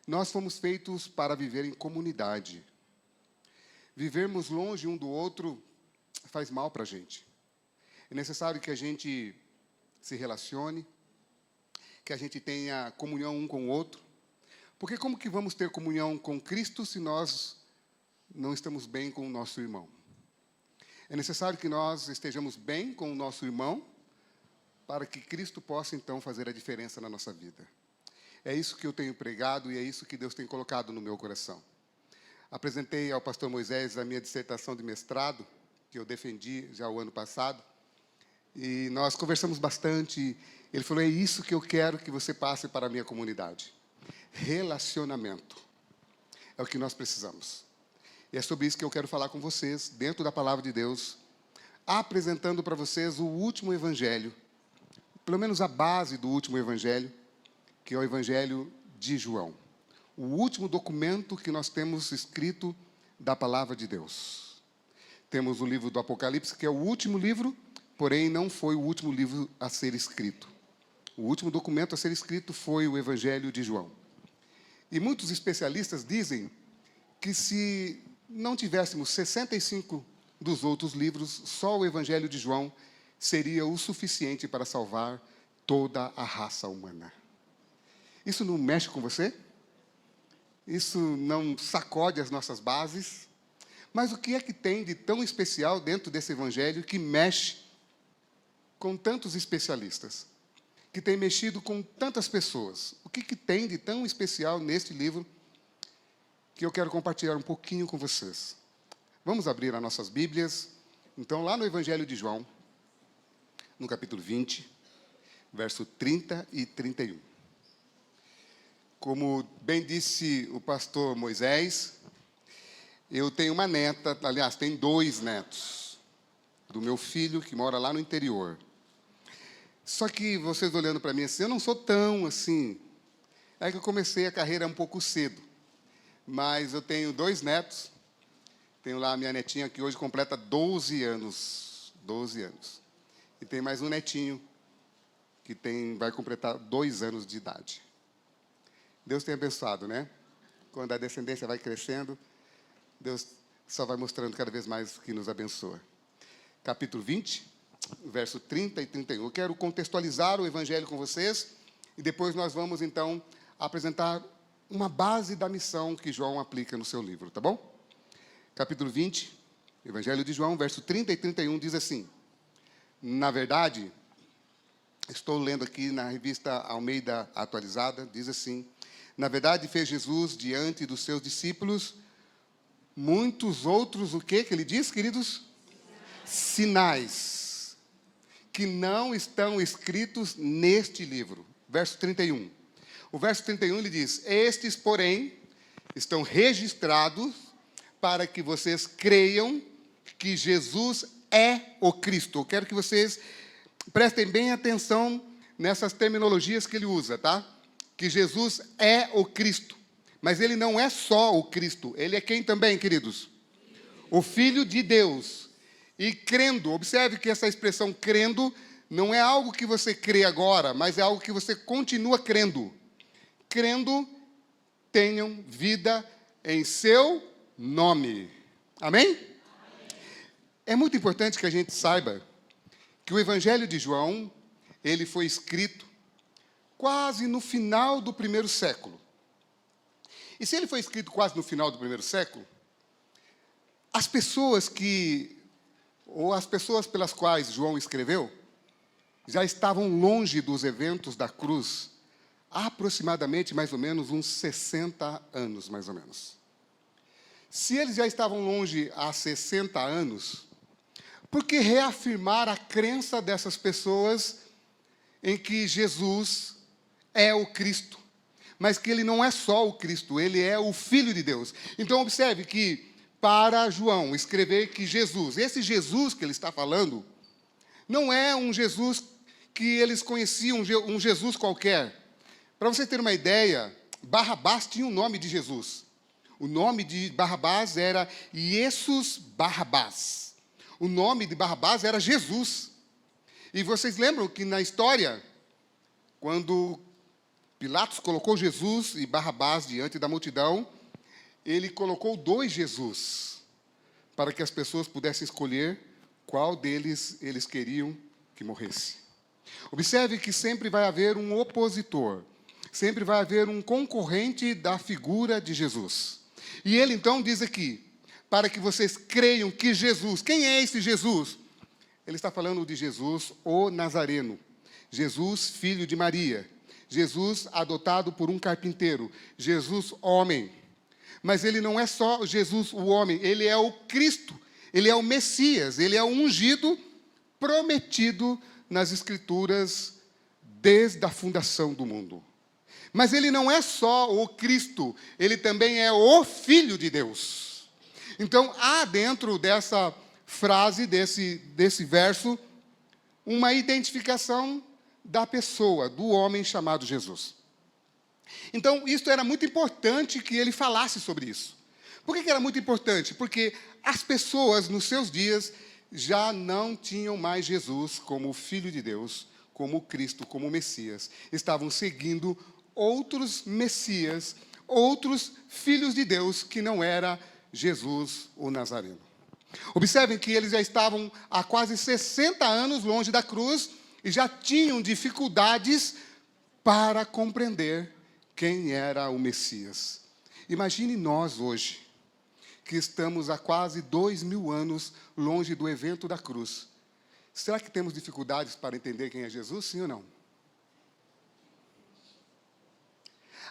Nós fomos feitos para viver em comunidade. Vivermos longe um do outro faz mal para a gente. É necessário que a gente se relacione, que a gente tenha comunhão um com o outro. Porque como que vamos ter comunhão com Cristo se nós não estamos bem com o nosso irmão? É necessário que nós estejamos bem com o nosso irmão para que Cristo possa, então, fazer a diferença na nossa vida. É isso que eu tenho pregado e é isso que Deus tem colocado no meu coração. Apresentei ao pastor Moisés a minha dissertação de mestrado, que eu defendi já o ano passado, e nós conversamos bastante. Ele falou, é isso que eu quero que você passe para a minha comunidade. Relacionamento. É o que nós precisamos. E é sobre isso que eu quero falar com vocês, dentro da Palavra de Deus, apresentando para vocês o último Evangelho, pelo menos a base do último Evangelho, que é o Evangelho de João. O último documento que nós temos escrito da Palavra de Deus. Temos o livro do Apocalipse, que é o último livro, porém não foi o último livro a ser escrito. O último documento a ser escrito foi o Evangelho de João. E muitos especialistas dizem que se não tivéssemos 65 dos outros livros, só o Evangelho de João seria o suficiente para salvar toda a raça humana. Isso não mexe com você? Isso não sacode as nossas bases? Mas o que é que tem de tão especial dentro desse Evangelho que mexe com tantos especialistas? Que tem mexido com tantas pessoas? O que tem de tão especial neste livro que eu quero compartilhar um pouquinho com vocês? Vamos abrir as nossas Bíblias. Então, lá no Evangelho de João, no capítulo 20, verso 30 e 31. Como bem disse o pastor Moisés, eu tenho uma neta, aliás, tem 2 netos, do meu filho que mora lá no interior. Só que vocês olhando para mim assim, eu não sou tão assim. É que eu comecei a carreira um pouco cedo. Mas eu tenho 2 netos. Tenho lá a minha netinha que hoje completa 12 anos. 12 anos. E tem mais um netinho que vai completar 2 anos de idade. Deus tem abençoado, né? Quando a descendência vai crescendo, Deus só vai mostrando cada vez mais que nos abençoa. Capítulo 20, verso 30 e 31. Eu quero contextualizar o Evangelho com vocês e depois nós vamos, então, apresentar uma base da missão que João aplica no seu livro, tá bom? Capítulo 20, Evangelho de João, verso 30 e 31, diz assim: na verdade, estou lendo aqui na revista Almeida Atualizada, diz assim: na verdade, fez Jesus diante dos seus discípulos muitos outros, o que ele diz, queridos? Sinais, que não estão escritos neste livro. Verso 31. O verso 31, ele diz: estes, porém, estão registrados para que vocês creiam que Jesus é o Cristo. Eu quero que vocês prestem bem atenção nessas terminologias que ele usa, tá? Que Jesus é o Cristo. Mas ele não é só o Cristo. Ele é quem também, queridos? O Filho de Deus. E crendo, observe que essa expressão crendo não é algo que você crê agora, mas é algo que você continua crendo. Crendo, tenham vida em seu nome. Amém? Amém? É muito importante que a gente saiba que o Evangelho de João, ele foi escrito quase no final do 1º século. E se ele foi escrito quase no final do 1º século, as pessoas pelas quais João escreveu, já estavam longe dos eventos da cruz, há aproximadamente, mais ou menos, uns 60 anos, mais ou menos. Se eles já estavam longe há 60 anos, por que reafirmar a crença dessas pessoas em que Jesus é o Cristo, mas que ele não é só o Cristo, ele é o Filho de Deus? Então, observe que, para João escrever que Jesus, esse Jesus que ele está falando, não é um Jesus que eles conheciam, um Jesus qualquer. Para você ter uma ideia, Barrabás tinha o nome de Jesus. O nome de Barrabás era Jesus Barrabás. O nome de Barrabás era Jesus. E vocês lembram que na história, quando Pilatos colocou Jesus e Barrabás diante da multidão. Ele colocou 2 Jesus, para que as pessoas pudessem escolher qual deles eles queriam que morresse. Observe que sempre vai haver um opositor, sempre vai haver um concorrente da figura de Jesus. E ele então diz aqui, para que vocês creiam que Jesus, quem é esse Jesus? Ele está falando de Jesus, o Nazareno. Jesus, filho de Maria. Jesus, adotado por um carpinteiro. Jesus, homem. Mas ele não é só Jesus, o homem. Ele é o Cristo. Ele é o Messias. Ele é o ungido prometido nas Escrituras desde a fundação do mundo. Mas ele não é só o Cristo. Ele também é o Filho de Deus. Então, há dentro dessa frase, desse verso, uma identificação da pessoa, do homem chamado Jesus. Então, isso era muito importante que ele falasse sobre isso. Por que era muito importante? Porque as pessoas, nos seus dias, já não tinham mais Jesus como o Filho de Deus, como o Cristo, como o Messias. Estavam seguindo outros Messias, outros filhos de Deus, que não era Jesus, o Nazareno. Observem que eles já estavam há quase 60 anos longe da cruz e já tinham dificuldades para compreender quem era o Messias. Imagine nós hoje, que estamos há quase 2000 anos longe do evento da cruz. Será que temos dificuldades para entender quem é Jesus, sim ou não?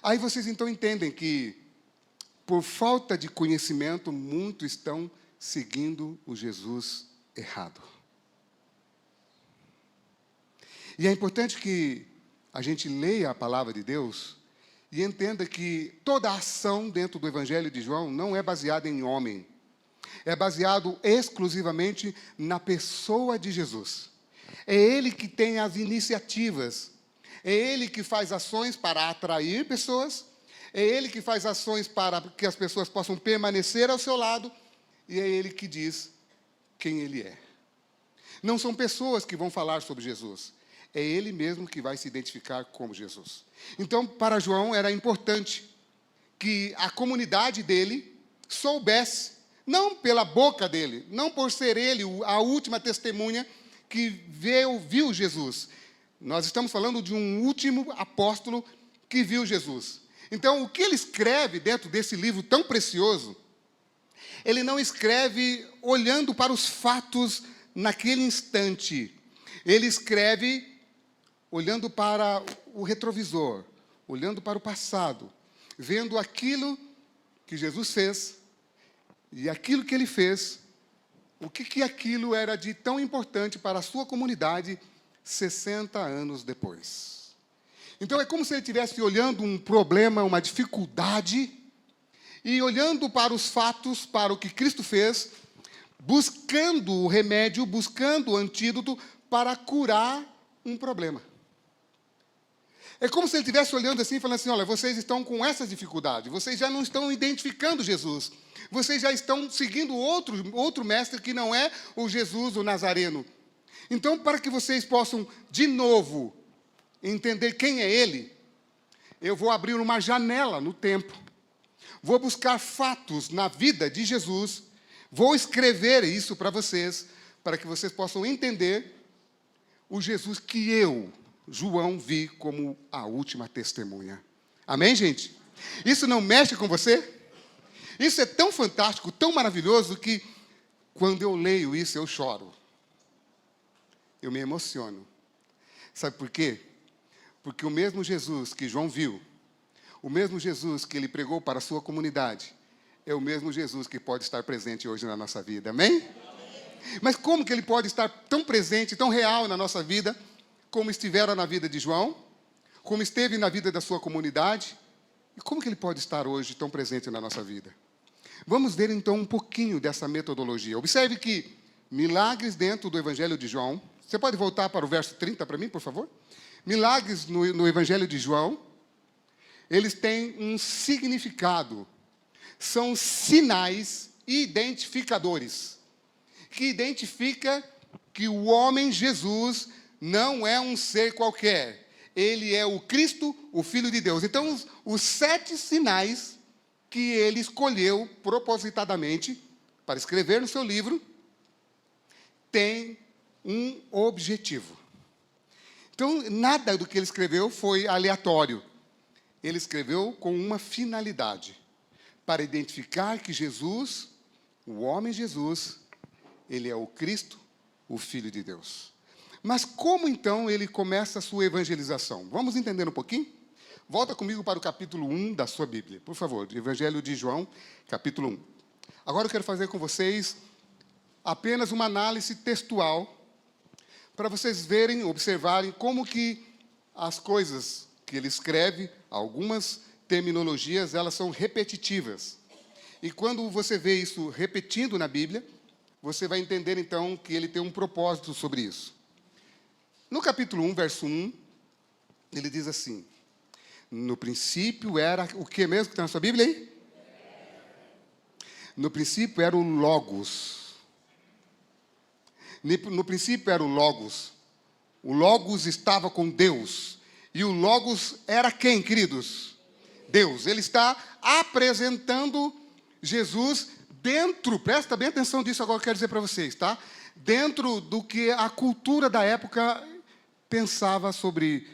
Aí vocês então entendem que, por falta de conhecimento, muitos estão seguindo o Jesus errado. E é importante que a gente leia a palavra de Deus e entenda que toda a ação dentro do Evangelho de João não é baseada em homem. É baseado exclusivamente na pessoa de Jesus. É Ele que tem as iniciativas. É Ele que faz ações para atrair pessoas. É Ele que faz ações para que as pessoas possam permanecer ao seu lado. E é Ele que diz quem Ele é. Não são pessoas que vão falar sobre Jesus. É Ele mesmo que vai se identificar como Jesus. Então, para João, era importante que a comunidade dele soubesse, não pela boca dele, não por ser ele a última testemunha que viu Jesus. Nós estamos falando de um último apóstolo que viu Jesus. Então, o que ele escreve dentro desse livro tão precioso, ele não escreve olhando para os fatos naquele instante. Ele escreve olhando para o retrovisor, olhando para o passado, vendo aquilo que Jesus fez e aquilo que ele fez, o que aquilo era de tão importante para a sua comunidade 60 anos depois. Então é como se ele estivesse olhando um problema, uma dificuldade, e olhando para os fatos, para o que Cristo fez, buscando o remédio, buscando o antídoto para curar um problema. É como se ele estivesse olhando assim e falando assim, olha, vocês estão com essas dificuldades, vocês já não estão identificando Jesus, vocês já estão seguindo outro mestre que não é o Jesus, o Nazareno. Então, para que vocês possam, de novo, entender quem é Ele, eu vou abrir uma janela no tempo, vou buscar fatos na vida de Jesus, vou escrever isso para vocês, para que vocês possam entender o Jesus que eu, João, vi como a última testemunha. Amém, gente? Isso não mexe com você? Isso é tão fantástico, tão maravilhoso, que quando eu leio isso, eu choro. Eu me emociono. Sabe por quê? Porque o mesmo Jesus que João viu, o mesmo Jesus que ele pregou para a sua comunidade, é o mesmo Jesus que pode estar presente hoje na nossa vida. Amém? Amém. Mas como que ele pode estar tão presente, tão real na nossa vida, como estiveram na vida de João, como esteve na vida da sua comunidade, e como que ele pode estar hoje tão presente na nossa vida? Vamos ver então um pouquinho dessa metodologia. Observe que milagres dentro do Evangelho de João, você pode voltar para o verso 30 para mim, por favor? Milagres no Evangelho de João, eles têm um significado, são sinais identificadores, que identifica que o homem Jesus não é um ser qualquer. ele é o Cristo, o Filho de Deus. Então, os 7 sinais que ele escolheu propositadamente para escrever no seu livro tem um objetivo. Então, nada do que ele escreveu foi aleatório. Ele escreveu com uma finalidade, para identificar que Jesus, o homem Jesus, ele é o Cristo, o Filho de Deus. Mas como então ele começa a sua evangelização? Vamos entender um pouquinho? Volta comigo para o capítulo 1 da sua Bíblia, por favor, Evangelho de João, capítulo 1. Agora eu quero fazer com vocês apenas uma análise textual, para vocês verem, observarem como que as coisas que ele escreve, algumas terminologias, elas são repetitivas. E quando você vê isso repetindo na Bíblia, você vai entender então que ele tem um propósito sobre isso. No capítulo 1, verso 1, ele diz assim: no princípio era o que mesmo que está na sua Bíblia aí? No princípio era o Logos. No princípio era o Logos. O Logos estava com Deus. E o Logos era quem, queridos? Deus. Ele está apresentando Jesus dentro, presta bem atenção disso agora que eu quero dizer para vocês, tá? Dentro do que a cultura da época pensava sobre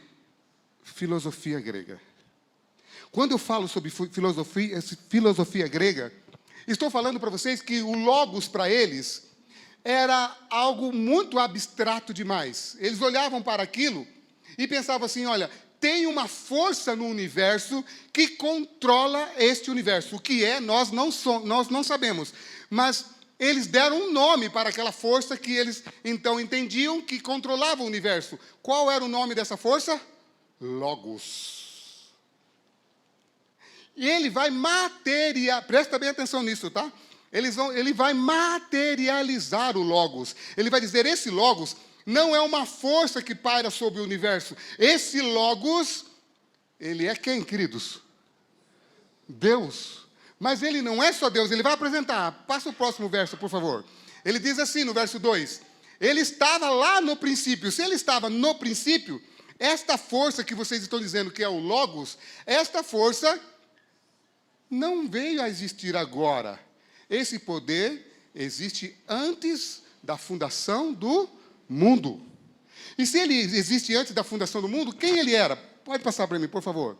filosofia grega. Quando eu falo sobre filosofia grega, estou falando para vocês que o Logos para eles era algo muito abstrato demais. Eles olhavam para aquilo e pensavam assim, olha, tem uma força no universo que controla este universo. O que é, nós não sabemos. Mas eles deram um nome para aquela força que eles então entendiam que controlava o universo. Qual era o nome dessa força? Logos. E ele vai presta bem atenção nisso, tá? Ele vai materializar o Logos. Ele vai dizer, esse Logos não é uma força que paira sobre o universo. Esse Logos, ele é quem, queridos? Deus. Mas ele não é só Deus, ele vai apresentar. Passa o próximo verso, por favor. Ele diz assim, no verso 2, ele estava lá no princípio. Se ele estava no princípio, esta força que vocês estão dizendo que é o Logos, esta força não veio a existir agora. Esse poder existe antes da fundação do mundo. E se ele existe antes da fundação do mundo, quem ele era? Pode passar para mim, por favor.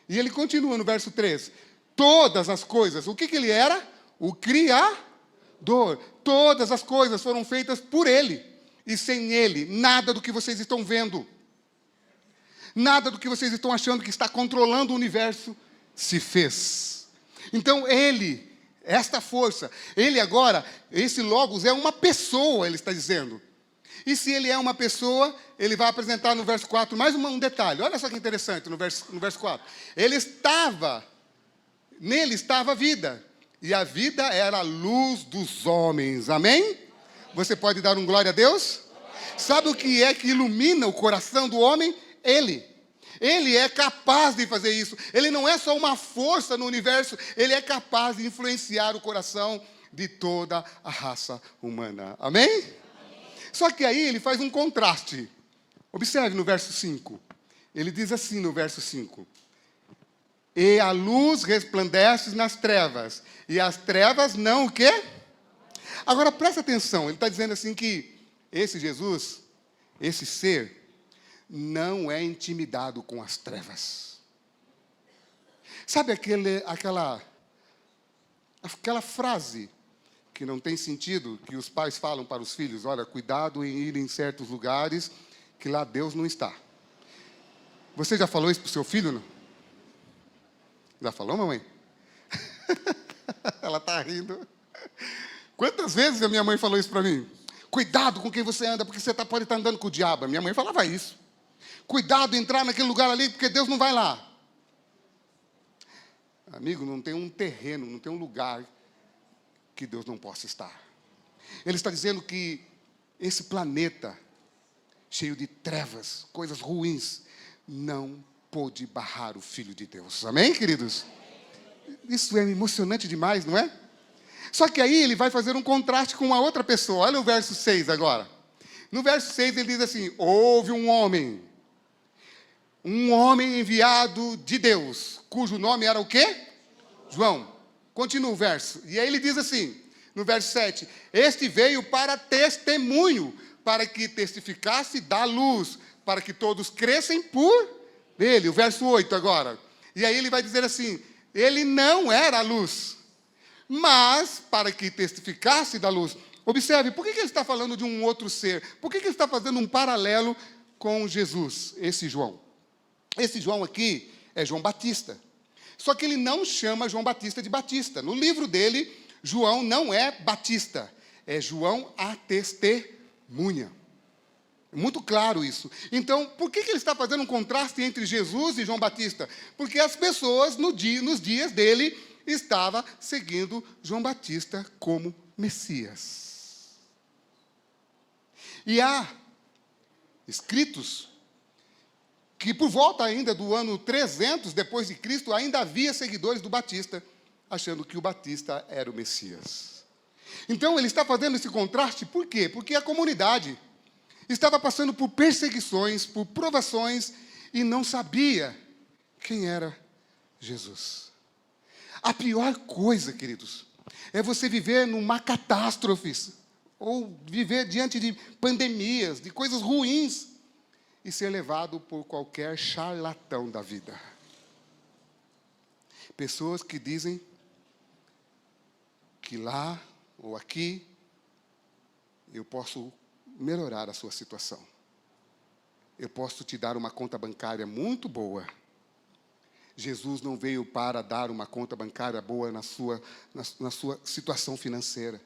E ele continua no verso 3. Todas as coisas, o que ele era? O Criador. Todas as coisas foram feitas por ele. E sem ele, nada do que vocês estão vendo, nada do que vocês estão achando que está controlando o universo, se fez. Então esta força, ele agora, esse Logos é uma pessoa, ele está dizendo. E se ele é uma pessoa, ele vai apresentar no verso 4 mais um detalhe. Olha só que interessante no verso 4. Nele estava a vida, e a vida era a luz dos homens. Amém? Você pode dar um glória a Deus? Sabe o que é que ilumina o coração do homem? Ele. Ele é capaz de fazer isso. Ele não é só uma força no universo, ele é capaz de influenciar o coração de toda a raça humana. Amém? Amém. Só que aí ele faz um contraste. Observe no verso 5. Ele diz assim no verso 5. E a luz resplandece nas trevas, e as trevas não o quê? Agora presta atenção, ele está dizendo assim que esse Jesus, esse ser, não é intimidado com as trevas. Sabe aquela frase que não tem sentido, que os pais falam para os filhos, olha, cuidado em ir em certos lugares, que lá Deus não está. Você já falou isso para o seu filho, não? Já falou, mamãe? Ela está rindo. Quantas vezes a minha mãe falou isso para mim? Cuidado com quem você anda, porque você pode estar andando com o diabo. A minha mãe falava isso. Cuidado em entrar naquele lugar ali, porque Deus não vai lá. Amigo, não tem um terreno, não tem um lugar que Deus não possa estar. Ele está dizendo que esse planeta, cheio de trevas, coisas ruins, não pôde barrar o Filho de Deus. Amém, queridos? Isso é emocionante demais, não é? Só que aí ele vai fazer um contraste com uma outra pessoa. Olha o verso 6 agora. No verso 6 ele diz assim, houve um homem. Um homem enviado de Deus, cujo nome era o quê? João. Continua o verso. E aí ele diz assim, no verso 7, este veio para testemunho, para que testificasse da luz, para que todos crescem por ele. O verso 8 agora. E aí ele vai dizer assim, ele não era a luz, mas para que testificasse da luz. Observe, por que ele está falando de um outro ser? Por que ele está fazendo um paralelo com Jesus, esse João? Esse João aqui é João Batista. Só que ele não chama João Batista de Batista. No livro dele, João não é Batista, é João a Testemunha. É muito claro isso. Então, por que ele está fazendo um contraste entre Jesus e João Batista? Porque as pessoas, nos dias dele, estavam seguindo João Batista como Messias. E há escritos que por volta ainda do ano 300 depois de Cristo, ainda havia seguidores do Batista, achando que o Batista era o Messias. Então ele está fazendo esse contraste, por quê? Porque a comunidade estava passando por perseguições, por provações, e não sabia quem era Jesus. A pior coisa, queridos, é você viver numa catástrofe, ou viver diante de pandemias, de coisas ruins, e ser levado por qualquer charlatão da vida. Pessoas que dizem que lá ou aqui eu posso melhorar a sua situação. Eu posso te dar uma conta bancária muito boa. Jesus não veio para dar uma conta bancária boa na sua situação financeira.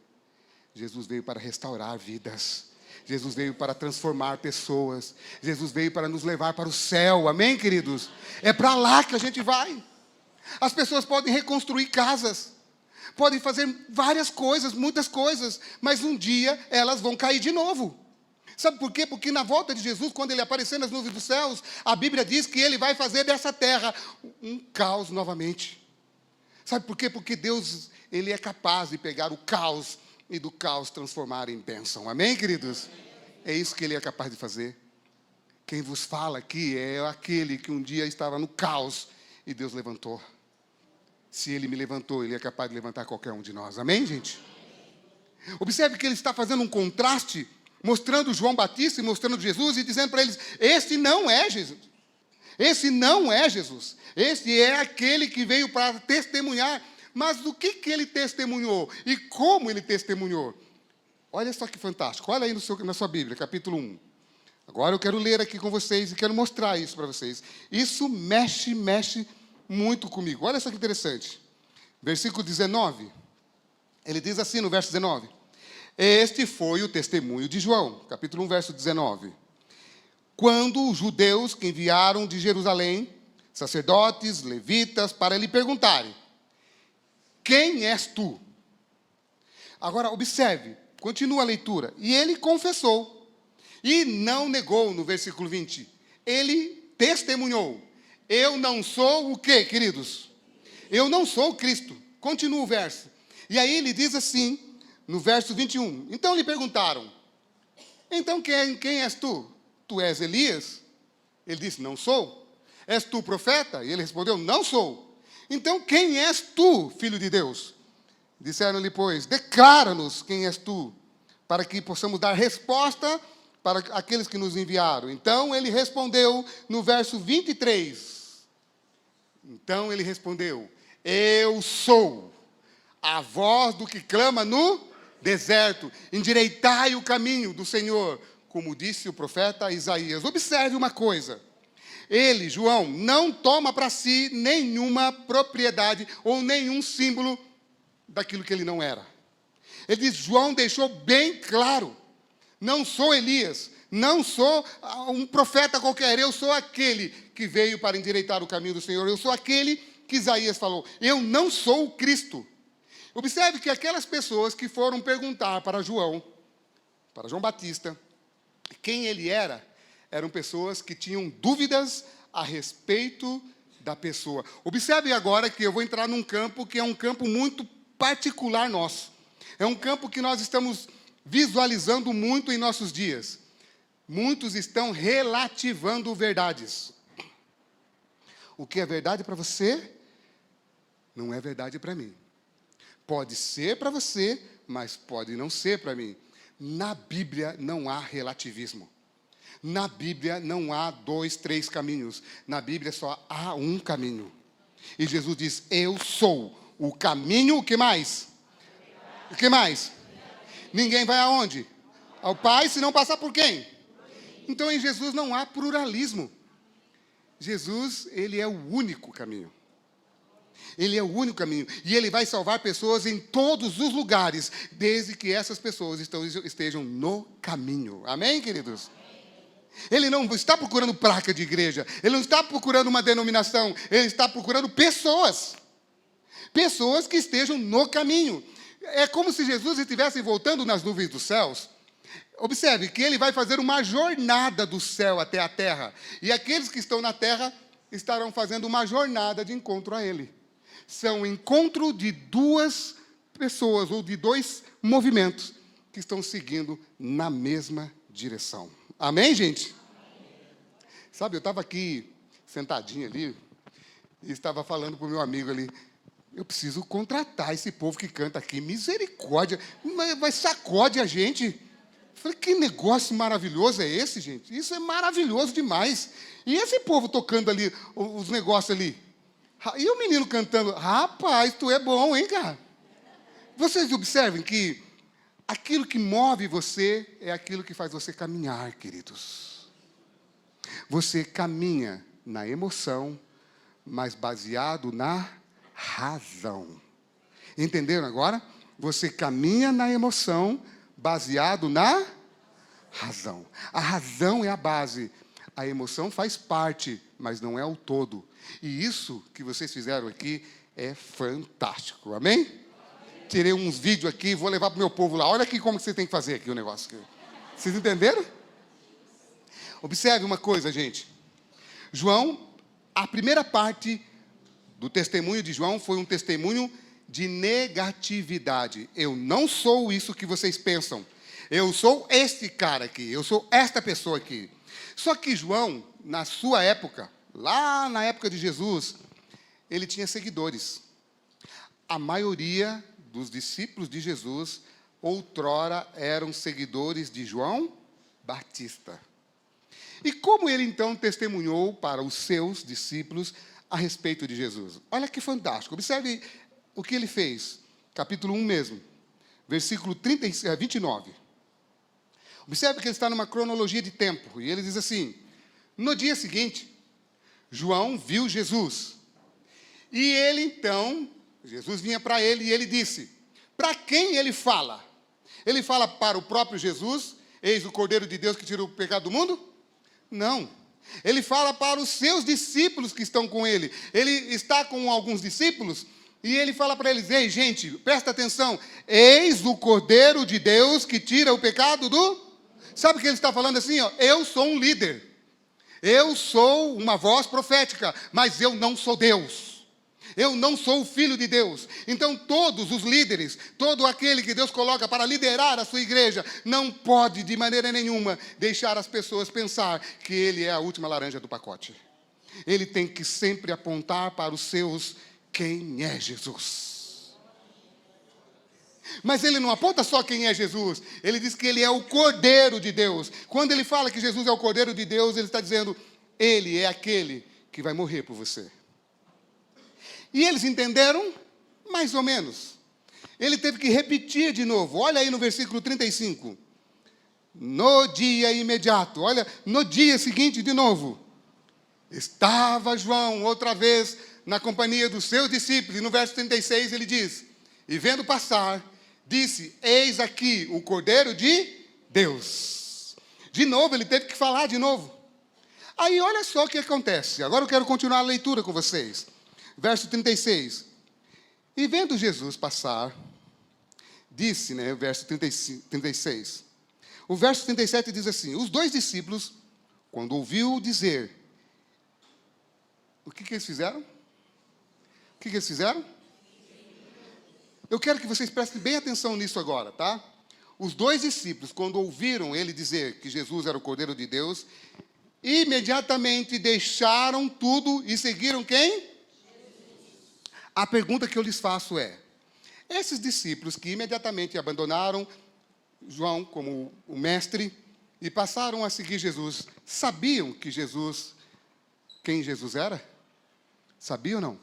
Jesus veio para restaurar vidas. Jesus veio para transformar pessoas. Jesus veio para nos levar para o céu. Amém, queridos? É para lá que a gente vai. As pessoas podem reconstruir casas. Podem fazer várias coisas, muitas coisas. Mas um dia elas vão cair de novo. Sabe por quê? Porque na volta de Jesus, quando ele aparecer nas nuvens dos céus, a Bíblia diz que ele vai fazer dessa terra um caos novamente. Sabe por quê? Porque Deus, ele é capaz de pegar o caos e do caos transformar em bênção. Amém, queridos? É isso que ele é capaz de fazer. Quem vos fala aqui é aquele que um dia estava no caos e Deus levantou. Se ele me levantou, ele é capaz de levantar qualquer um de nós. Amém, gente? Observe que ele está fazendo um contraste, mostrando João Batista e mostrando Jesus e dizendo para eles, este não é Jesus. Esse não é Jesus. Esse é aquele que veio para testemunhar. Mas do que ele testemunhou? E como ele testemunhou? Olha só que fantástico. Olha aí na sua Bíblia, capítulo 1. Agora eu quero ler aqui com vocês e quero mostrar isso para vocês. Isso mexe muito comigo. Olha só que interessante. Versículo 19. Ele diz assim no verso 19. Este foi o testemunho de João. Capítulo 1, verso 19. Quando os judeus que enviaram de Jerusalém, sacerdotes, levitas, para lhe perguntarem, quem és tu? Agora, observe, continua a leitura. E ele confessou, e não negou, no versículo 20. Ele testemunhou. Eu não sou o quê, queridos? Eu não sou o Cristo. Continua o verso. E aí ele diz assim, no verso 21. Então lhe perguntaram, então quem és tu? Tu és Elias? Ele disse, não sou. És tu profeta? E ele respondeu, não sou. Então, quem és tu, filho de Deus? Disseram-lhe, pois, declara-nos quem és tu, para que possamos dar resposta para aqueles que nos enviaram. Então, ele respondeu no verso 23. Então, ele respondeu, eu sou a voz do que clama no deserto. Endireitai o caminho do Senhor, como disse o profeta Isaías. Observe uma coisa. Ele, João, não toma para si nenhuma propriedade ou nenhum símbolo daquilo que ele não era. Ele diz, João deixou bem claro, não sou Elias, não sou um profeta qualquer, eu sou aquele que veio para endireitar o caminho do Senhor, eu sou aquele que Isaías falou, eu não sou o Cristo. Observe que aquelas pessoas que foram perguntar para João Batista, quem ele era, eram pessoas que tinham dúvidas a respeito da pessoa. Observe agora que eu vou entrar num campo que é um campo muito particular nosso. É um campo que nós estamos visualizando muito em nossos dias. Muitos estão relativando verdades. O que é verdade para você, não é verdade para mim. Pode ser para você, mas pode não ser para mim. Na Bíblia não há relativismo. Na Bíblia não há 2, 3 caminhos. Na Bíblia só há um caminho. E Jesus diz, eu sou o caminho, o que mais? O que mais? Ninguém vai aonde? Ao Pai, se não passar por quem? Então em Jesus não há pluralismo. Jesus, ele é o único caminho. Ele é o único caminho. E ele vai salvar pessoas em todos os lugares, desde que essas pessoas estejam no caminho. Amém, queridos? Ele não está procurando placa de igreja. Ele não está procurando uma denominação. Ele está procurando pessoas. Pessoas que estejam no caminho. É como se Jesus estivesse voltando nas nuvens dos céus. Observe que ele vai fazer uma jornada do céu até a terra. E aqueles que estão na terra estarão fazendo uma jornada de encontro a ele. São o encontro de duas pessoas, ou de dois movimentos, que estão seguindo na mesma direção. Amém, gente? Sabe, eu estava aqui, sentadinho ali, e estava falando para o meu amigo ali, eu preciso contratar esse povo que canta aqui, misericórdia, mas sacode a gente. Eu falei, que negócio maravilhoso é esse, gente? Isso é maravilhoso demais. E esse povo tocando ali, os negócios ali, e o menino cantando, rapaz, tu é bom, hein, cara? Vocês observem que aquilo que move você é aquilo que faz você caminhar, queridos. Você caminha na emoção, mas baseado na razão. Entenderam agora? Você caminha na emoção, baseado na razão. A razão é a base. A emoção faz parte, mas não é o todo. E isso que vocês fizeram aqui é fantástico. Amém? Tirei uns vídeos aqui, vou levar para o meu povo lá. Olha aqui como você tem que fazer aqui o negócio. Vocês entenderam? Observe uma coisa, gente. João, a primeira parte do testemunho de João foi um testemunho de negatividade. Eu não sou isso que vocês pensam. Eu sou este cara aqui. Eu sou esta pessoa aqui. Só que João, na sua época, lá na época de Jesus, ele tinha seguidores. A maioria dos discípulos de Jesus, outrora, eram seguidores de João Batista. E como ele, então, testemunhou para os seus discípulos a respeito de Jesus? Olha que fantástico. Observe o que ele fez. Capítulo 1 mesmo, versículo 29. Observe que ele está numa cronologia de tempo. E ele diz assim, no dia seguinte, João viu Jesus. E ele, então, Jesus vinha para ele e ele disse, para quem ele fala? Ele fala para o próprio Jesus, eis o Cordeiro de Deus que tira o pecado do mundo? Não. Ele fala para os seus discípulos que estão com ele. Ele está com alguns discípulos e ele fala para eles, ei, gente, presta atenção, eis o Cordeiro de Deus que tira o pecado do... Sabe o que ele está falando assim? Ó? Eu sou um líder. Eu sou uma voz profética, mas eu não sou Deus. Eu não sou o Filho de Deus. Então todos os líderes, todo aquele que Deus coloca para liderar a sua igreja, não pode de maneira nenhuma deixar as pessoas pensar que ele é a última laranja do pacote. Ele tem que sempre apontar para os seus, quem é Jesus. Mas ele não aponta só quem é Jesus, ele diz que ele é o Cordeiro de Deus. Quando ele fala que Jesus é o Cordeiro de Deus, ele está dizendo, ele é aquele que vai morrer por você. E eles entenderam? Mais ou menos. Ele teve que repetir de novo. Olha aí no versículo 35. No dia imediato. Olha, no dia seguinte de novo. Estava João outra vez na companhia dos seus discípulos. E no verso 36 ele diz, e vendo passar, disse, eis aqui o Cordeiro de Deus. De novo, ele teve que falar de novo. Aí olha só o que acontece. Agora eu quero continuar a leitura com vocês. Verso 36. E vendo Jesus passar, disse, né, verso 36. O verso 37 diz assim, os dois discípulos, quando ouviu dizer, o que eles fizeram? O que eles fizeram? Eu quero que vocês prestem bem atenção nisso agora, tá? Os dois discípulos, quando ouviram ele dizer que Jesus era o Cordeiro de Deus, imediatamente deixaram tudo e seguiram quem? A pergunta que eu lhes faço é: esses discípulos que imediatamente abandonaram João como o mestre e passaram a seguir Jesus, sabiam quem Jesus era? Sabiam ou não?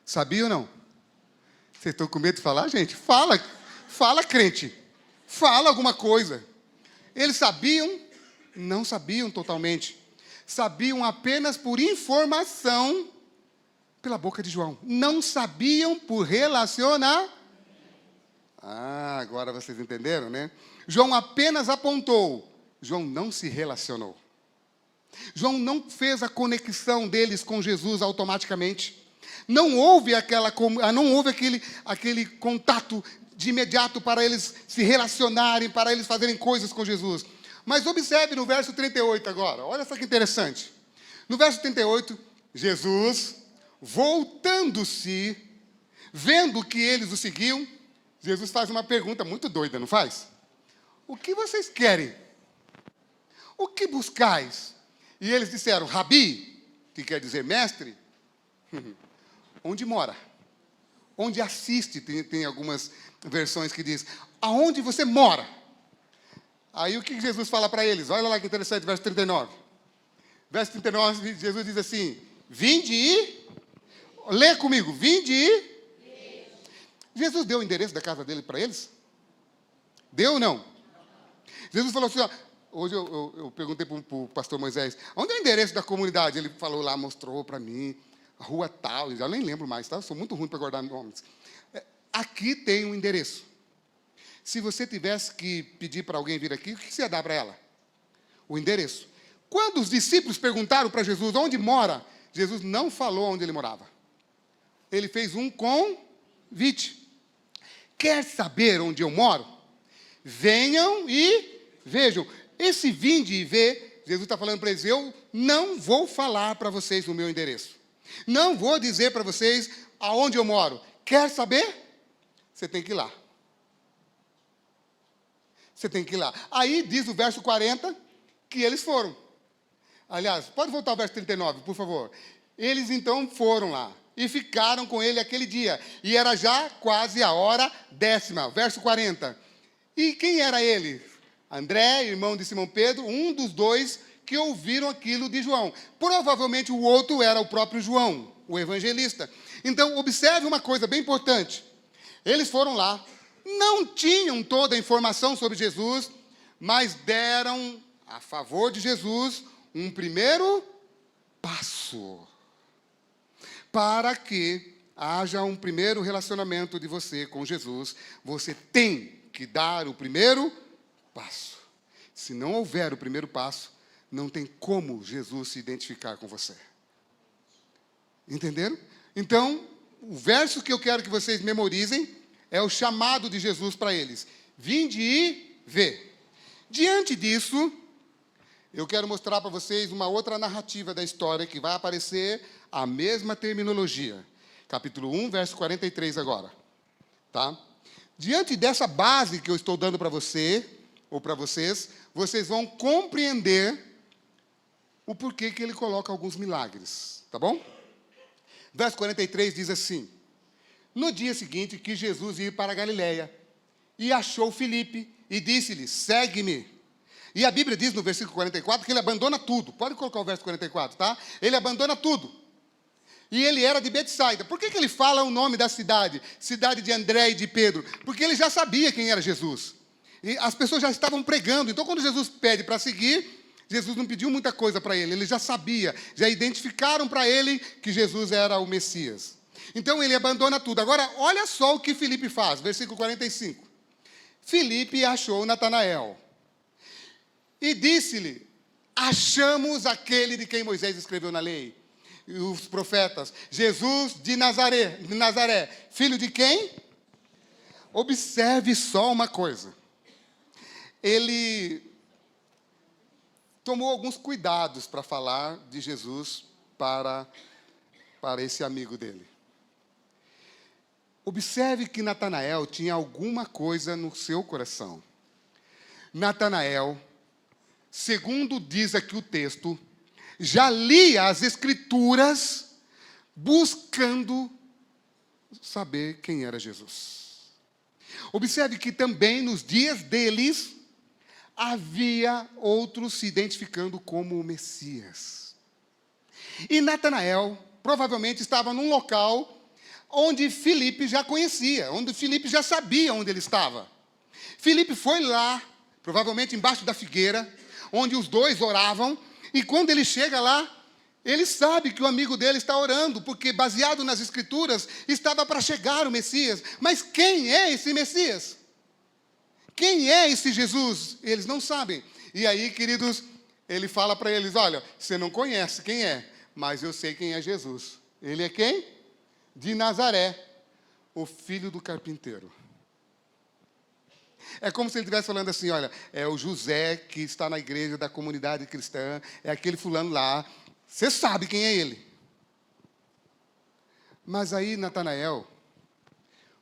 Sabiam ou não? Vocês estão com medo de falar, gente? Fala, crente. Fala alguma coisa. Eles sabiam? Não sabiam totalmente. Sabiam apenas por informação pela boca de João. Não sabiam por relacionar. Agora vocês entenderam, né? João apenas apontou. João não se relacionou. João não fez a conexão deles com Jesus automaticamente. Não houve aquele contato de imediato para eles se relacionarem, para eles fazerem coisas com Jesus. Mas observe no verso 38 agora. Olha só que interessante. No verso 38, Jesus, voltando-se, vendo que eles o seguiam, Jesus faz uma pergunta muito doida, não faz? O que vocês querem? O que buscais? E eles disseram, Rabi, que quer dizer mestre, onde mora? Onde assiste, tem algumas versões que diz, aonde você mora? Aí o que Jesus fala para eles? Olha lá que interessante, verso 39. Verso 39, Jesus diz assim, vinde e... Lê comigo, vinde e... Jesus deu o endereço da casa dele para eles? Deu ou não? Jesus falou assim, ó, hoje eu perguntei para o pastor Moisés, onde é o endereço da comunidade? Ele falou lá, mostrou para mim, a rua tal, já nem lembro mais, tá? Eu sou muito ruim para guardar nomes. Aqui tem um endereço. Se você tivesse que pedir para alguém vir aqui, o que você ia dar para ela? O endereço. Quando os discípulos perguntaram para Jesus onde mora, Jesus não falou onde ele morava. Ele fez um convite. Quer saber onde eu moro? Venham e vejam. Esse vinde e ver, Jesus está falando para eles, eu não vou falar para vocês o meu endereço. Não vou dizer para vocês aonde eu moro. Quer saber? Você tem que ir lá. Você tem que ir lá. Aí diz o verso 40 que eles foram. Aliás, pode voltar ao verso 39, por favor. Eles então foram lá e ficaram com ele aquele dia. E era já quase a hora 10ª, verso 40. E quem era ele? André, irmão de Simão Pedro, um dos dois que ouviram aquilo de João. Provavelmente o outro era o próprio João, o evangelista. Então, observe uma coisa bem importante. Eles foram lá, não tinham toda a informação sobre Jesus, mas deram a favor de Jesus um primeiro passo para que haja um primeiro relacionamento de você com Jesus. Você tem que dar o primeiro passo. Se não houver o primeiro passo, não tem como Jesus se identificar com você. Entenderam? Então, o verso que eu quero que vocês memorizem é o chamado de Jesus para eles. Vinde e vê. Diante disso, eu quero mostrar para vocês uma outra narrativa da história que vai aparecer a mesma terminologia. Capítulo 1, verso 43 agora. Tá? Diante dessa base que eu estou dando para você, ou para vocês, vocês vão compreender o porquê que ele coloca alguns milagres. Tá bom? Verso 43 diz assim, no dia seguinte que Jesus ia para a Galileia, e achou Filipe, e disse-lhe, segue-me. E a Bíblia diz no versículo 44 que ele abandona tudo. Pode colocar o verso 44, tá? Ele abandona tudo. E ele era de Betsaida. Por que ele fala o nome da cidade? Cidade de André e de Pedro. Porque ele já sabia quem era Jesus. E as pessoas já estavam pregando. Então, quando Jesus pede para seguir, Jesus não pediu muita coisa para ele. Ele já sabia. Já identificaram para ele que Jesus era o Messias. Então, ele abandona tudo. Agora, olha só o que Filipe faz. Versículo 45. Filipe achou Natanael. E disse-lhe, achamos aquele de quem Moisés escreveu na lei. E os profetas, Jesus de Nazaré, filho de quem? Observe só uma coisa. Ele tomou alguns cuidados para falar de Jesus para esse amigo dele. Observe que Natanael tinha alguma coisa no seu coração. Natanael segundo diz aqui o texto, já lia as Escrituras buscando saber quem era Jesus. Observe que também nos dias deles havia outros se identificando como o Messias. E Natanael provavelmente estava num local onde Filipe já conhecia, onde Filipe já sabia onde ele estava. Filipe foi lá, provavelmente embaixo da figueira, onde os dois oravam, e quando ele chega lá, ele sabe que o amigo dele está orando, porque baseado nas Escrituras, estava para chegar o Messias. Mas quem é esse Messias? Quem é esse Jesus? Eles não sabem. E aí, queridos, ele fala para eles, olha, você não conhece quem é, mas eu sei quem é Jesus. Ele é quem? De Nazaré, o filho do carpinteiro. É como se ele estivesse falando assim, olha, é o José que está na igreja da comunidade cristã, é aquele fulano lá, você sabe quem é ele. Mas aí Natanael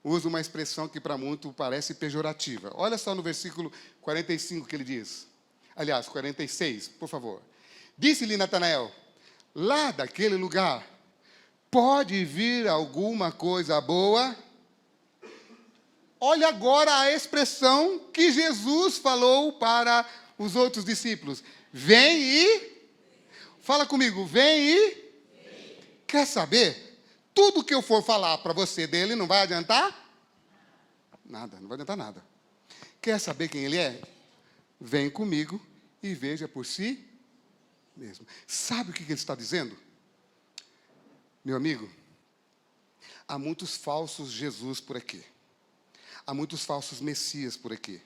usa uma expressão que para muitos parece pejorativa. Olha só no versículo 45 que ele diz. Aliás, 46, por favor. Disse-lhe Natanael, lá daquele lugar, pode vir alguma coisa boa? Olha agora a expressão que Jesus falou para os outros discípulos. Vem e... Fala comigo, vem e... Quer saber? Tudo que eu for falar para você dele não vai adiantar? Nada, não vai adiantar nada. Quer saber quem ele é? Vem comigo e veja por si mesmo. Sabe o que ele está dizendo? Meu amigo, há muitos falsos Jesus por aqui. Há muitos falsos Messias por aqui.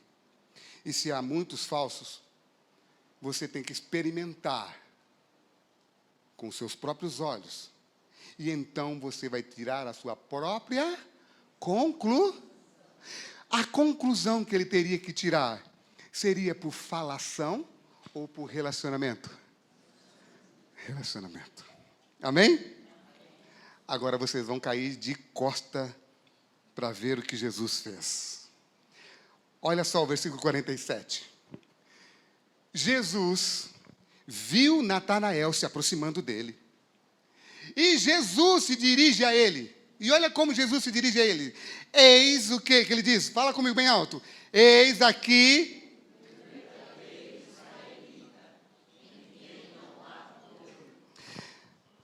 E se há muitos falsos, você tem que experimentar com seus próprios olhos. E então você vai tirar a sua própria conclusão. A conclusão que ele teria que tirar seria por falação ou por relacionamento? Relacionamento. Amém? Agora vocês vão cair de costa para ver o que Jesus fez. Olha só o versículo 47. Jesus viu Natanael se aproximando dele. E Jesus se dirige a ele. E olha como Jesus se dirige a ele. Eis o que ele diz? Fala comigo bem alto. Eis aqui...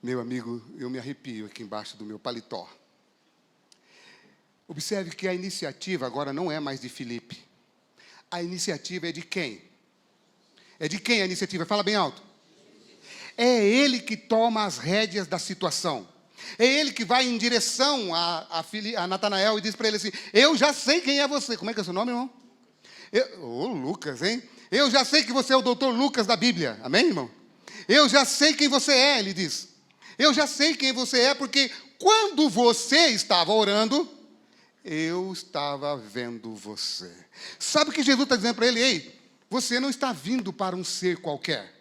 Meu amigo, eu me arrepio aqui embaixo do meu paletó. Observe que a iniciativa agora não é mais de Filipe. A iniciativa é de quem? É de quem a iniciativa? Fala bem alto. É ele que toma as rédeas da situação. É ele que vai em direção a Natanael e diz para ele assim, eu já sei quem é você. Como é que é o seu nome, irmão? Lucas, hein? Eu já sei que você é o doutor Lucas da Bíblia. Amém, irmão? Eu já sei quem você é, ele diz. Eu já sei quem você é, porque quando você estava orando, eu estava vendo você. Sabe o que Jesus está dizendo para ele? Ei, você não está vindo para um ser qualquer.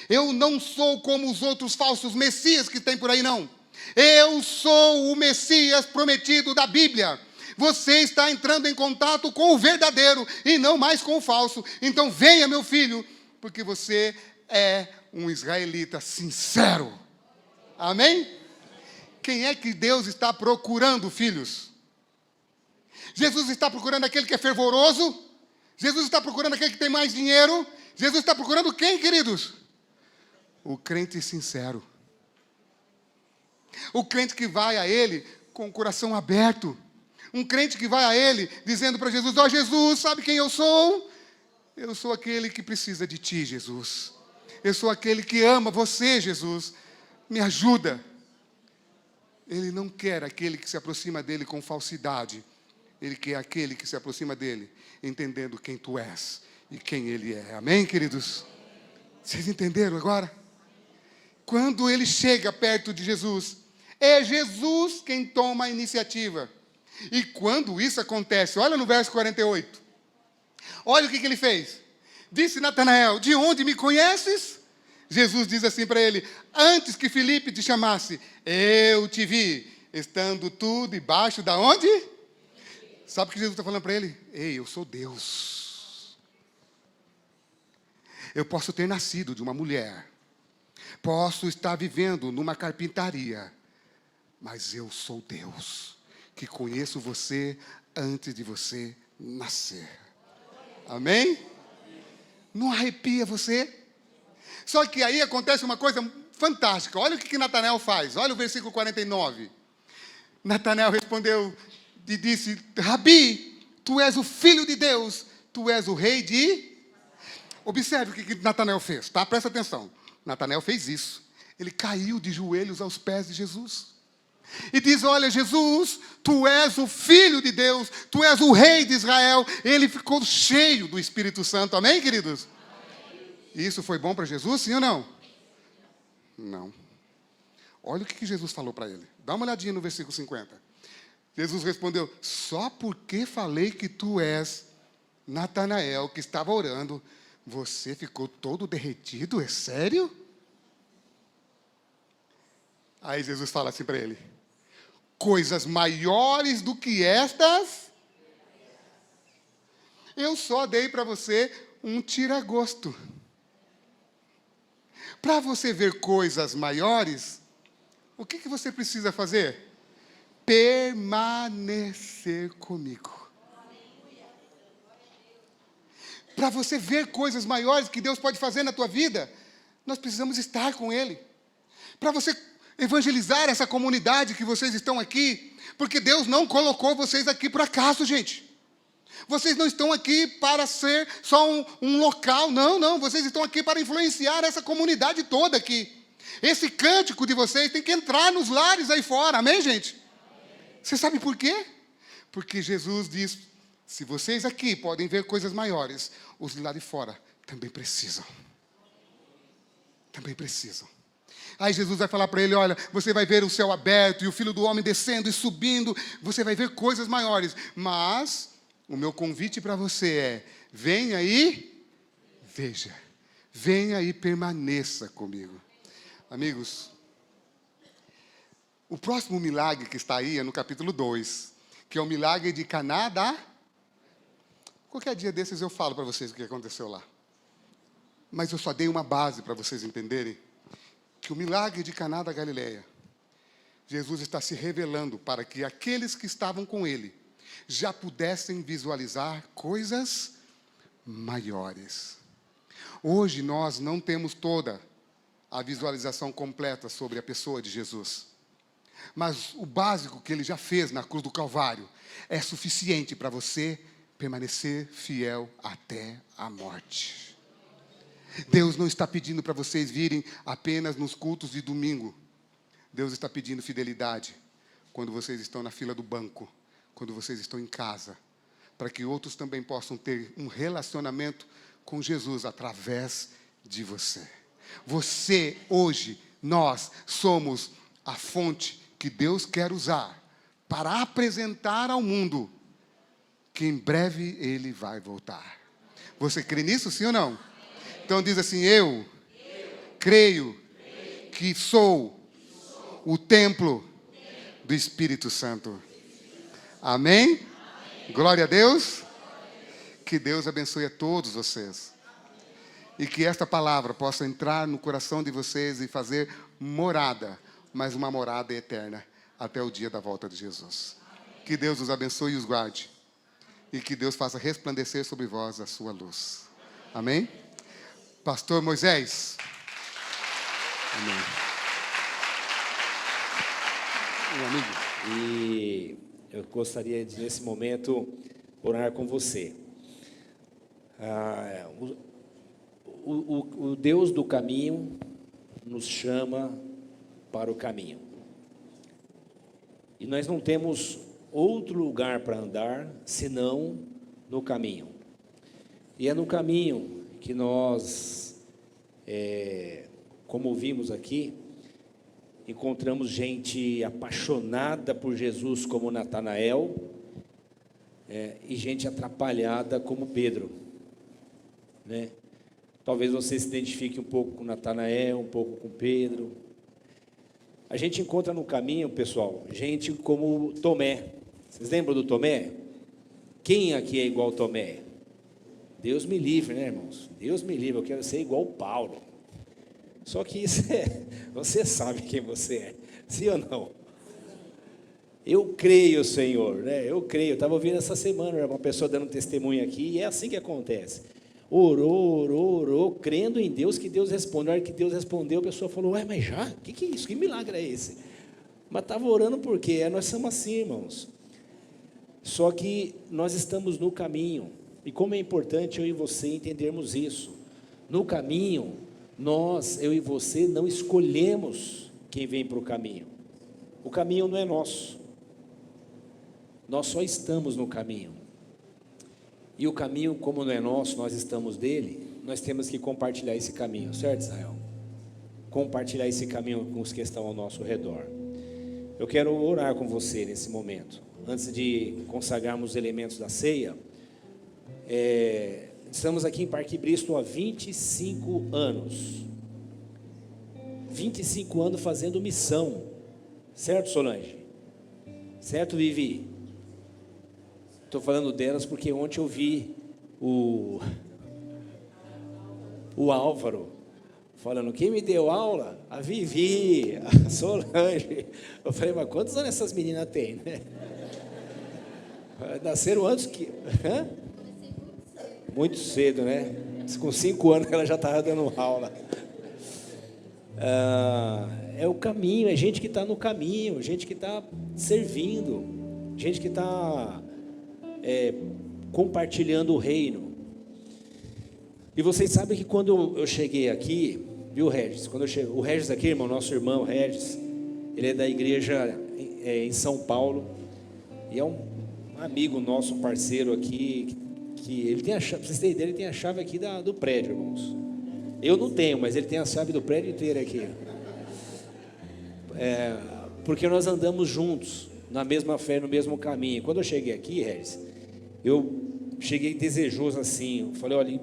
Eu não sou como os outros falsos messias que tem por aí, não. Eu sou o Messias prometido da Bíblia. Você está entrando em contato com o verdadeiro e não mais com o falso. Então venha, meu filho, porque você é um israelita sincero. Amém? Quem é que Deus está procurando, filhos? Jesus está procurando aquele que é fervoroso? Jesus está procurando aquele que tem mais dinheiro? Jesus está procurando quem, queridos? O crente sincero. O crente que vai a Ele com o coração aberto. Um crente que vai a Ele dizendo para Jesus, ó Jesus, sabe quem eu sou? Eu sou aquele que precisa de Ti, Jesus. Eu sou aquele que ama você, Jesus. Me ajuda. Ele não quer aquele que se aproxima dele com falsidade. Ele quer aquele que se aproxima dele, entendendo quem tu és e quem ele é. Amém, queridos? Vocês entenderam agora? Quando ele chega perto de Jesus, é Jesus quem toma a iniciativa. E quando isso acontece, olha no verso 48. Olha o que ele fez. Disse Natanael, de onde me conheces? Jesus diz assim para ele, antes que Filipe te chamasse, eu te vi, estando tu debaixo da onde? Sabe o que Jesus está falando para ele? Ei, eu sou Deus. Eu posso ter nascido de uma mulher. Posso estar vivendo numa carpintaria. Mas eu sou Deus, que conheço você antes de você nascer. Amém? Não arrepia você? Só que aí acontece uma coisa fantástica. Olha o que Natanael faz. Olha o versículo 49. Natanael respondeu e disse: Rabi, tu és o filho de Deus, tu és o rei de... Observe o que Natanael fez, tá? Presta atenção. Natanael fez isso. Ele caiu de joelhos aos pés de Jesus. E diz: olha, Jesus, tu és o Filho de Deus, tu és o Rei de Israel. Ele ficou cheio do Espírito Santo. Amém, queridos? E isso foi bom para Jesus, sim ou não? Não. Olha o que Jesus falou para ele. Dá uma olhadinha no versículo 50. Jesus respondeu: só porque falei que tu és Natanael, que estava orando, você ficou todo derretido? É sério? Aí Jesus fala assim para ele: coisas maiores do que estas, eu só dei para você um tira-gosto. Para você ver coisas maiores, o que você precisa fazer? Permanecer comigo. Para você ver coisas maiores que Deus pode fazer na tua vida, nós precisamos estar com Ele. Para você evangelizar essa comunidade que vocês estão aqui, porque Deus não colocou vocês aqui por acaso, gente. Vocês não estão aqui para ser só um local, não. Vocês estão aqui para influenciar essa comunidade toda aqui. Esse cântico de vocês tem que entrar nos lares aí fora, amém, gente? Você sabe por quê? Porque Jesus diz: se vocês aqui podem ver coisas maiores, os lá de fora também precisam. Também precisam. Aí Jesus vai falar para ele: olha, você vai ver o céu aberto e o Filho do Homem descendo e subindo. Você vai ver coisas maiores. Mas o meu convite para você é: venha e veja. Venha e permaneça comigo. Amigos, o próximo milagre que está aí é no capítulo 2, que é o milagre de Caná da... Qualquer dia desses eu falo para vocês o que aconteceu lá. Mas eu só dei uma base para vocês entenderem que o milagre de Caná da Galileia, Jesus está se revelando para que aqueles que estavam com ele já pudessem visualizar coisas maiores. Hoje nós não temos toda a visualização completa sobre a pessoa de Jesus. Mas o básico que ele já fez na cruz do Calvário é suficiente para você permanecer fiel até a morte. Deus não está pedindo para vocês virem apenas nos cultos de domingo. Deus está pedindo fidelidade quando vocês estão na fila do banco, quando vocês estão em casa, para que outros também possam ter um relacionamento com Jesus através de você. Você, hoje, nós somos a fonte que Deus quer usar para apresentar ao mundo que em breve Ele vai voltar. Você crê nisso, sim ou não? Então diz assim: eu creio que sou o templo do Espírito Santo. Amém? Glória a Deus. Que Deus abençoe a todos vocês. E que esta palavra possa entrar no coração de vocês e fazer morada, mas uma morada eterna, até o dia da volta de Jesus. Que Deus os abençoe e os guarde. E que Deus faça resplandecer sobre vós a sua luz. Amém? Pastor Moisés. Amém. Meu amigo. E eu gostaria de, nesse momento, orar com você. O Deus do caminho nos chama para o caminho. E nós não temos outro lugar para andar senão no caminho. E é no caminho que nós, como ouvimos aqui, encontramos gente apaixonada por Jesus como Natanael, e gente atrapalhada como Pedro, né? Talvez você se identifique um pouco com Natanael, um pouco com Pedro. A gente encontra no caminho, pessoal, gente como Tomé. Vocês lembram do Tomé? Quem aqui é igual Tomé? Deus me livre, né, irmãos? Deus me livre, eu quero ser igual o Paulo. Só que isso você sabe quem você é, sim ou não? Eu creio, Senhor, né? Eu creio. Eu estava ouvindo essa semana uma pessoa dando testemunho aqui, e é assim que acontece. Orou, crendo em Deus, que Deus responde. Na hora que Deus respondeu, a pessoa falou: ué, mas já? O que é isso? Que milagre é esse? Mas estava orando por quê? Nós somos assim, irmãos. Só que nós estamos no caminho. E como é importante eu e você entendermos isso. No caminho, eu e você, não escolhemos quem vem para o caminho. O caminho não é nosso. Nós só estamos no caminho. E o caminho, como não é nosso, nós estamos dele, nós temos que compartilhar esse caminho, certo, Israel? Compartilhar esse caminho com os que estão ao nosso redor. Eu quero orar com você nesse momento. Antes de consagrarmos os elementos da ceia, estamos aqui em Parque Bristol há 25 anos. 25 anos fazendo missão. Certo, Solange? Certo, Vivi? Estou falando delas porque ontem eu vi o Álvaro falando: quem me deu aula? A Vivi, a Solange. Eu falei: mas quantos anos essas meninas têm, né? Nasceram antes que... Hã? Muito cedo, né? Com 5 anos ela já estava dando aula. É o caminho, é gente que está no caminho, gente que está servindo, gente que está compartilhando o reino. E vocês sabem que quando eu cheguei aqui, viu, Regis? O Regis aqui, irmão, nosso irmão Regis, ele é da igreja em São Paulo, e é um amigo nosso, parceiro aqui, que ele tem a chave, pra vocês terem ideia, ele tem a chave aqui do prédio, irmãos. Eu não tenho, mas ele tem a chave do prédio inteiro aqui. Porque nós andamos juntos, na mesma fé, no mesmo caminho. Quando eu cheguei aqui, Regis, eu cheguei desejoso assim, eu falei: olha,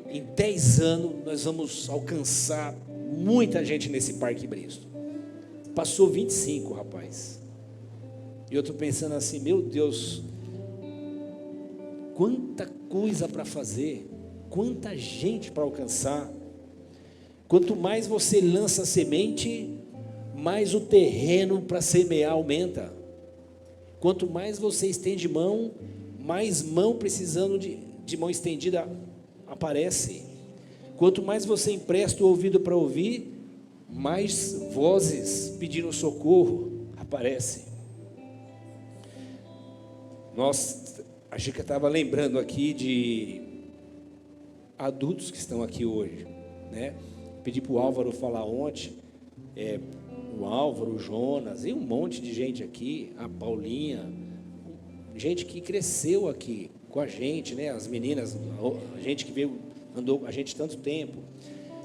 em 10 anos nós vamos alcançar muita gente nesse Parque Bristol. Passou 25, rapaz. E eu estou pensando assim: meu Deus, quanta coisa para fazer, quanta gente para alcançar. Quanto mais você lança semente, mais o terreno para semear aumenta. Quanto mais você estende mão, mais mão precisando de mão estendida aparece. Quanto mais você empresta o ouvido para ouvir, mais vozes pedindo socorro aparece. A Chica estava lembrando aqui de adultos que estão aqui hoje, né? Pedi para o Álvaro falar ontem, o Álvaro, o Jonas, e um monte de gente aqui, a Paulinha, gente que cresceu aqui com a gente, né? As meninas, a gente que andou com a gente tanto tempo.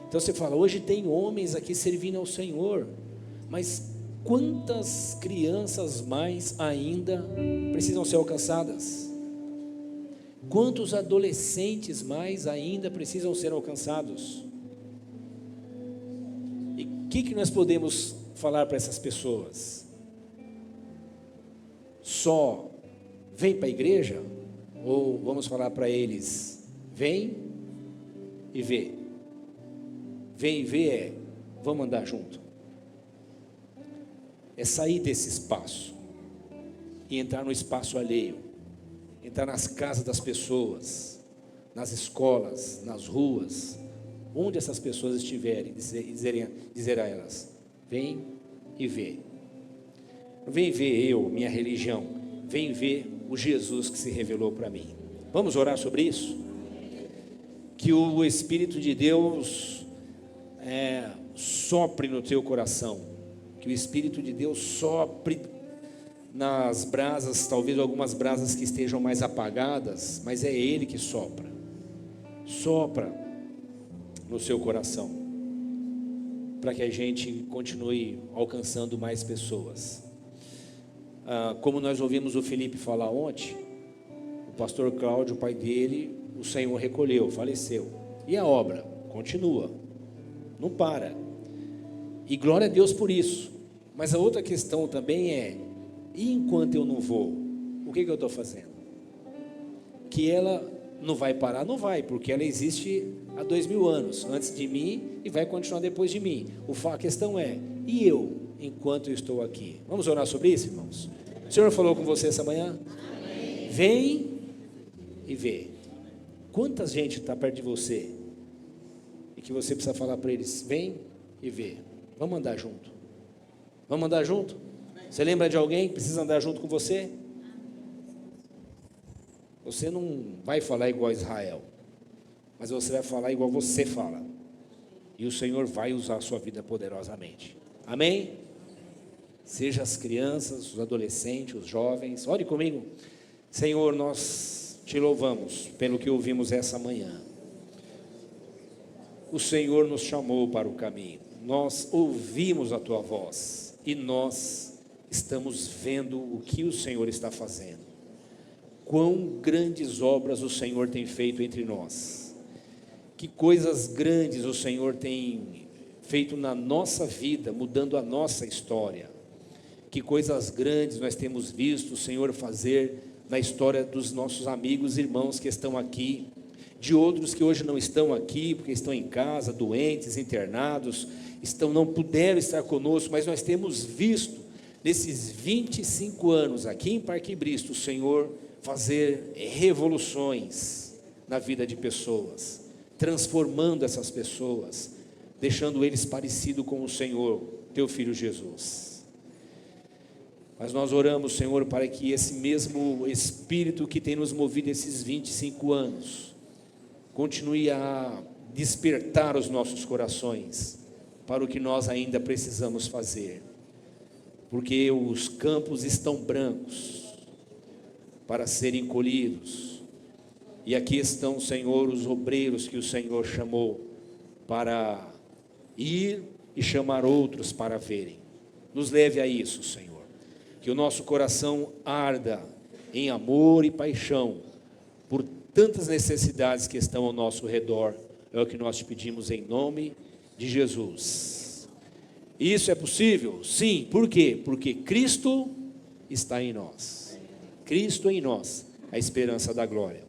Então você fala: hoje tem homens aqui servindo ao Senhor, mas quantas crianças mais ainda precisam ser alcançadas? Quantos adolescentes mais ainda precisam ser alcançados? E o que nós podemos falar para essas pessoas? Só vem para a igreja? Ou vamos falar para eles: vem e vê? Vem e vê vamos andar junto. É sair desse espaço e entrar no espaço alheio, entrar nas casas das pessoas, nas escolas, nas ruas, onde essas pessoas estiverem, dizer a elas: vem e vê. Não vem ver eu, minha religião, vem ver o Jesus que se revelou para mim. Vamos orar sobre isso? Que o Espírito de Deus sopre no teu coração, que o Espírito de Deus sopre nas brasas, talvez algumas brasas que estejam mais apagadas, mas é Ele que sopra no seu coração, para que a gente continue alcançando mais pessoas. Como nós ouvimos o Felipe falar ontem, o pastor Cláudio, o pai dele, o Senhor recolheu, faleceu, e a obra continua, não para, e glória a Deus por isso. Mas a outra questão também e enquanto eu não vou, o que eu estou fazendo? Que ela Não vai parar? Não vai, porque ela existe há 2000 anos, antes de mim e vai continuar depois de mim. A questão é, e eu, enquanto eu estou aqui? Vamos orar sobre isso, irmãos? O Senhor falou com você essa manhã? Amém. Vem e vê. Quanta gente está perto de você e que você precisa falar para eles, vem e vê. Vamos andar junto. Vamos andar junto? Você lembra de alguém que precisa andar junto com você? Você não vai falar igual a Israel, mas você vai falar igual você fala. E o Senhor vai usar a sua vida poderosamente. Amém? Seja as crianças, os adolescentes, os jovens. Ore comigo. Senhor, nós te louvamos pelo que ouvimos essa manhã. O Senhor nos chamou para o caminho. Nós ouvimos a tua voz e nós estamos vendo o que o Senhor está fazendo. Quão grandes obras o Senhor tem feito entre nós. Que coisas grandes o Senhor tem feito na nossa vida, mudando a nossa história. Que coisas grandes nós temos visto o Senhor fazer na história dos nossos amigos e irmãos que estão aqui, de outros que hoje não estão aqui, porque estão em casa, doentes, internados, não puderam estar conosco, mas nós temos visto, nesses 25 anos aqui em Parque Bristo, o Senhor fazer revoluções na vida de pessoas, transformando essas pessoas, deixando eles parecidos com o Senhor, teu Filho Jesus. Mas nós oramos, Senhor, para que esse mesmo Espírito que tem nos movido esses 25 anos, continue a despertar os nossos corações para o que nós ainda precisamos fazer, porque os campos estão brancos para serem colhidos, e aqui estão, Senhor, os obreiros que o Senhor chamou para ir e chamar outros para verem. Nos leve a isso, Senhor, que o nosso coração arda em amor e paixão por tantas necessidades que estão ao nosso redor. É o que nós te pedimos em nome de Jesus. Isso é possível? Sim. Por quê? Porque Cristo está em nós. Cristo em nós, a esperança da glória.